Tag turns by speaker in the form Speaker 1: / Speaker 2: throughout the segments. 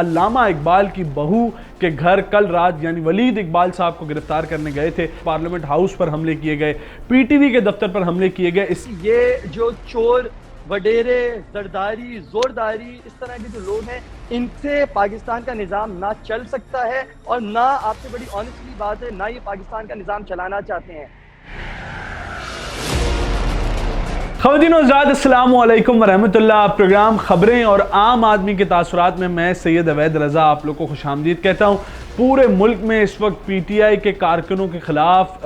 Speaker 1: علامہ اقبال کی بہو کے گھر کل رات یعنی ولید اقبال صاحب کو گرفتار کرنے گئے تھے۔ پارلیمنٹ ہاؤس پر حملے کیے گئے، پی ٹی وی کے دفتر پر حملے کیے گئے۔
Speaker 2: یہ جو چور، وڈیرے، زرداری، زورداری، اس طرح کے جو لوگ ہیں، ان سے پاکستان کا نظام نہ چل سکتا ہے، اور نہ، آپ سے بڑی آنیسٹلی بات ہے، نہ یہ پاکستان کا نظام چلانا چاہتے ہیں۔
Speaker 1: خواتین و حضرات، السلام علیکم ورحمۃ اللہ۔ پروگرام خبریں اور عام آدمی کے تاثرات میں سید عوید رضا آپ لوگ کو خوش آمدید کہتا ہوں۔ پورے ملک میں اس وقت پی ٹی آئی کے کارکنوں کے خلاف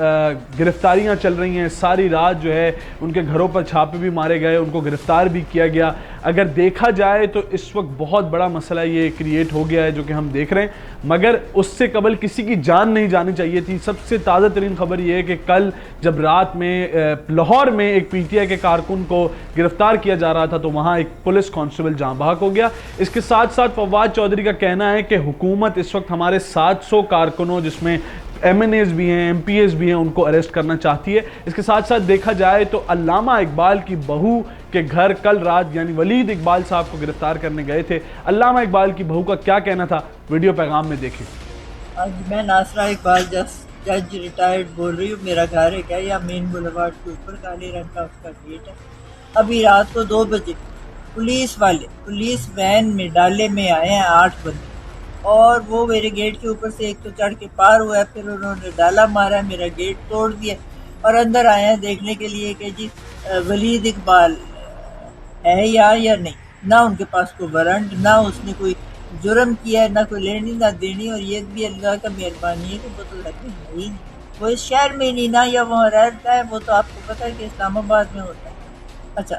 Speaker 1: گرفتاریاں چل رہی ہیں۔ ساری رات جو ہے ان کے گھروں پر چھاپے بھی مارے گئے، ان کو گرفتار بھی کیا گیا۔ اگر دیکھا جائے تو اس وقت بہت بڑا مسئلہ یہ کریٹ ہو گیا ہے جو کہ ہم دیکھ رہے ہیں، مگر اس سے قبل کسی کی جان نہیں جانی چاہیے تھی۔ سب سے تازہ ترین خبر یہ ہے کہ کل جب رات میں لاہور میں ایک پی ٹی آئی کے کارکن کو گرفتار کیا جا رہا تھا تو وہاں ایک پولیس کانسٹیبل جاں بحق ہو گیا۔ اس کے ساتھ ساتھ فواد چودھری کا کہنا ہے کہ حکومت اس وقت ہمارے 700 کارکنوں، جس میں ایم این ایز بھی ہیں، ایم پی ایز بھی ہیں، ان کو اریسٹ کرنا چاہتی ہے۔ اس کے ساتھ ساتھ دیکھا جائے تو علامہ اقبال کی بہو کے گھر کل رات یعنی ولید اقبال صاحب کو گرفتار کرنے گئے تھے۔ علامہ اقبال کی بہو کا کیا کہنا تھا، ویڈیو پیغام میں دیکھیں۔
Speaker 3: آج میں ناصرہ اقبال جج ریٹائرڈ بول رہی ہوں۔ میرا گھر ہے کیا یا مین بولیوارڈ کے اوپر کالے رنگ کا اس کا گیٹ ہے۔ ابھی رات کو 2 بجے پولیس والے پولیس وین میں ڈالے میں آئے ہیں 8 بندے، اور وہ میرے گیٹ کے اوپر سے ایک تو چڑھ کے پار ہوا ہے، پھر انہوں نے ڈالا مارا، میرا گیٹ توڑ دیا، اور اندر آئے ہیں دیکھنے کے لیے کہ جی ولید اقبال ہے یا نہیں۔ نہ ان کے پاس کوئی وارنٹ، نہ اس نے کوئی جرم کیا ہے، نہ کوئی لینی نہ دینی، اور یہ بھی اللہ کا مہربانی ہے کہ وہ تو لگے ہے ہی نہیں، وہ اس شہر میں نہیں، نہ یا وہاں رہتا ہے، وہ تو آپ کو پتہ ہے کہ اسلام آباد میں ہوتا ہے۔ اچھا،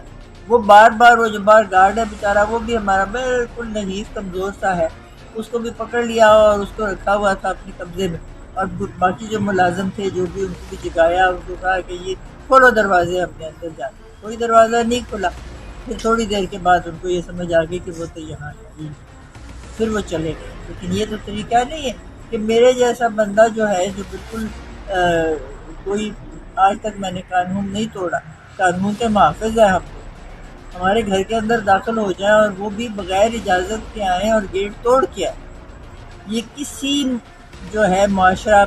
Speaker 3: وہ وہ جو باہر گارڈ ہے بیچارہ، وہ بھی ہمارا بالکل نحیف کمزور سا ہے، اس کو بھی پکڑ لیا اور اس کو رکھا ہوا تھا اپنے قبضے میں، اور باقی جو ملازم تھے جو بھی، ان کو بھی جگایا، ان کو کہا کہ یہ کھولو دروازے اپنے اندر جا کے، کوئی دروازہ نہیں کھلا۔ پھر تھوڑی دیر کے بعد ان کو یہ سمجھ آ گئی کہ وہ تو یہاں ہے، پھر وہ چلے گئے۔ لیکن یہ تو طریقہ نہیں ہے کہ میرے جیسا بندہ جو ہے، جو بالکل کوئی، آج تک میں نے قانون نہیں توڑا، قانون کے محافظ ہیں ہم لوگ، ہمارے گھر کے اندر داخل ہو جائیں اور وہ بھی بغیر اجازت کے آئیں اور گیٹ توڑ کے آئیں، یہ کسی جو ہے معاشرہ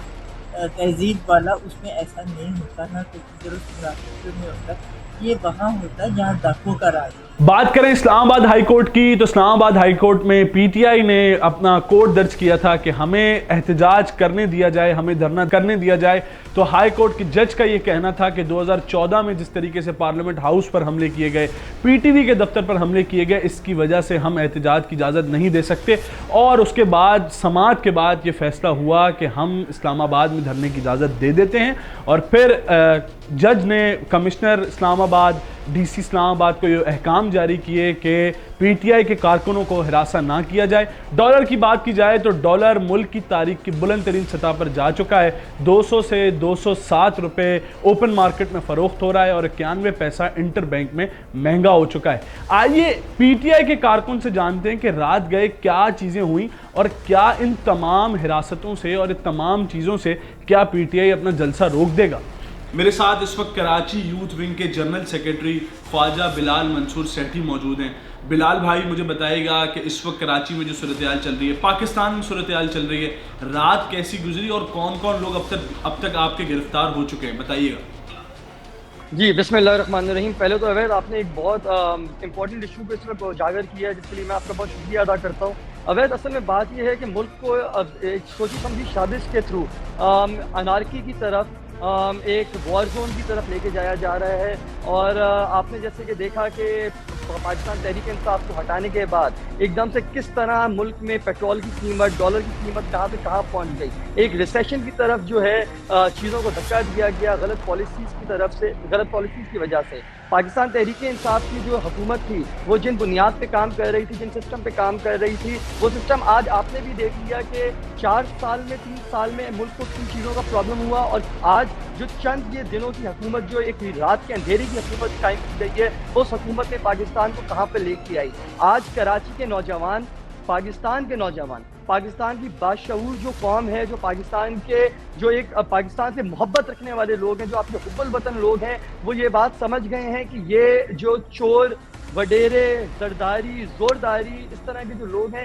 Speaker 3: تہذیب والا اس میں ایسا نہیں ہوتا، نہ کوئی درست مناسب میں ہوتا، یہ وہاں ہوتا ہے جہاں ڈاکوں کا راج ہے۔
Speaker 1: بات کریں اسلام آباد ہائی کورٹ کی تو اسلام آباد ہائی کورٹ میں پی ٹی آئی نے اپنا کوڈ درج کیا تھا کہ ہمیں احتجاج کرنے دیا جائے، ہمیں دھرنا کرنے دیا جائے۔ تو ہائی کورٹ کی جج کا یہ کہنا تھا کہ 2014 میں جس طریقے سے پارلیمنٹ ہاؤس پر حملے کیے گئے، پی ٹی وی کے دفتر پر حملے کیے گئے، اس کی وجہ سے ہم احتجاج کی اجازت نہیں دے سکتے، اور اس کے بعد سماعت کے بعد یہ فیصلہ ہوا کہ ہم اسلام آباد میں دھرنے کی اجازت دے دیتے ہیں۔ اور پھر جج نے کمشنر اسلام آباد، ڈی سی اسلام آباد کو یہ احکام جاری کیے کہ پی ٹی آئی کے کارکنوں کو ہراساں نہ کیا جائے۔ ڈالر کی بات کی جائے تو ڈالر ملک کی تاریخ کی بلند ترین سطح پر جا چکا ہے، 200 سے 207 روپے اوپن مارکیٹ میں فروخت ہو رہا ہے، اور 91 پیسہ انٹر بینک میں مہنگا ہو چکا ہے۔ آئیے پی ٹی آئی کے کارکن سے جانتے ہیں کہ رات گئے کیا چیزیں ہوئیں، اور کیا ان تمام حراستوں سے اور ان تمام چیزوں سے کیا پی ٹی آئی اپنا جلسہ روک دے گا۔ میرے ساتھ اس وقت کراچی یوتھ ونگ کے جنرل سیکرٹری خواجہ بلال منصور سیٹھی موجود ہیں۔ بلال بھائی، مجھے بتائیے گا کہ اس وقت کراچی میں جو صورتحال چل رہی ہے، پاکستان میں صورتحال چل رہی ہے، رات کیسی گزری اور کون کون لوگ اب تک آپ کے گرفتار ہو چکے ہیں، بتائیے گا۔
Speaker 2: جی، بسم اللہ الرحمن الرحیم۔ پہلے تو عوید، آپ نے ایک بہت امپورٹنٹ ایشو کو اس وقت اجاگر کیا ہے، جس کے لیے میں آپ کا بہت شکریہ ادا کرتا ہوں۔ عوید، اصل میں بات یہ ہے کہ ملک کو ایک سوچی سمجھی سازش کے تھرو انارکی کی طرف، ایک وار زون کی طرف لے کے جایا جا رہا ہے، اور آپ نے جیسے کہ دیکھا کہ پاکستان تحریک انصاف کو ہٹانے کے بعد ایک دم سے کس طرح ملک میں پیٹرول کی قیمت، ڈالر کی قیمت کہاں سے کہاں پہنچ گئی، ایک ریسیشن کی طرف جو ہے چیزوں کو دھکا دیا گیا غلط پالیسیز کی طرف سے، غلط پالیسیز کی وجہ سے۔ پاکستان تحریک انصاف کی جو حکومت تھی، وہ جن بنیاد پہ کام کر رہی تھی، جن سسٹم پہ کام کر رہی تھی، وہ سسٹم آج آپ نے بھی دیکھ لیا کہ 4 سال میں 3 سال میں ملک کو کن چیزوں کا پرابلم ہوا، اور آج جو چند یہ دنوں کی حکومت، جو ایک رات کے اندھیرے کی حکومت قائم کی گئی ہے، اس حکومت نے پاکستان کو کہاں پہ لے کے آئی۔ آج کراچی کے نوجوان، پاکستان کے نوجوان، پاکستان کی باشعور جو قوم ہے، جو پاکستان کے، جو ایک پاکستان سے محبت رکھنے والے لوگ ہیں، جو آپ کے حب الوطن لوگ ہیں، وہ یہ بات سمجھ گئے ہیں کہ یہ جو چور، وڈیرے، زرداری، زورداری، اس طرح کے جو لوگ ہیں،